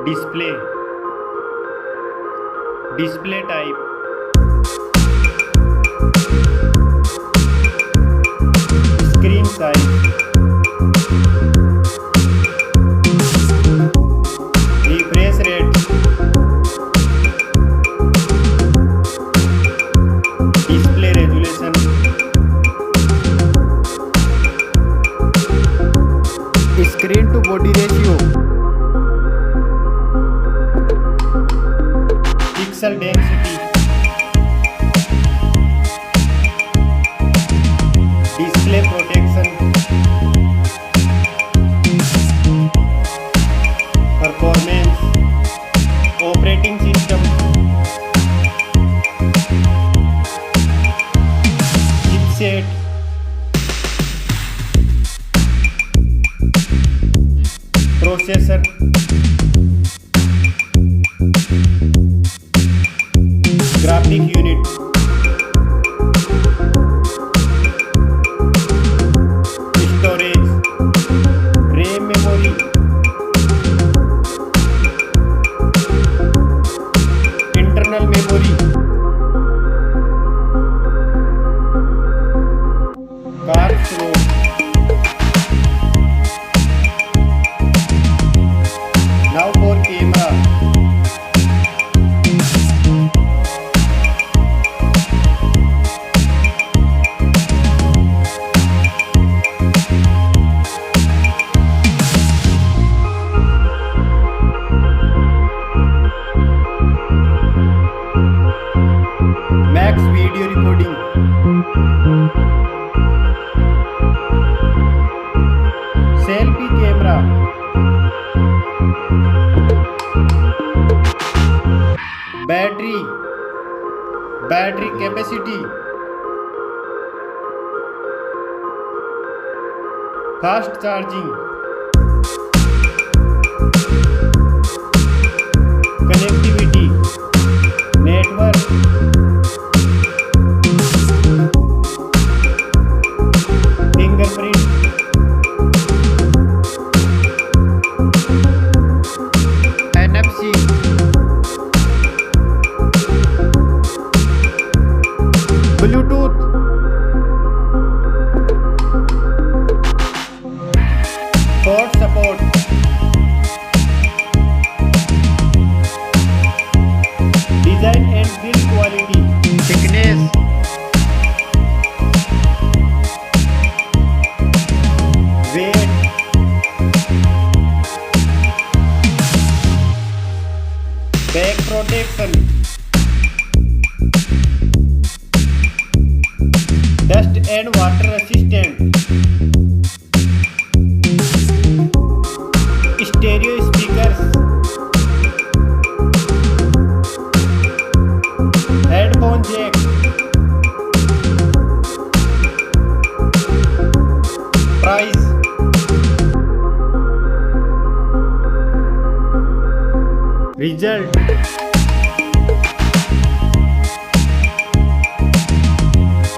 display, display type, screen size, refresh rate, display resolution, screen to body ratio, pixel density, display protection, performance, operating system, chipset, processor, graphic unit, storage, RAM memory, internal memory, card slot, now for camera, max video recording, selfie camera, battery capacity, fast charging, connectivity, network, fingerprint, NFC, Bluetooth, port support, design and build quality, thickness, weight, back protection, dust and water resistant, stereo speakers, headphone jack, price, result.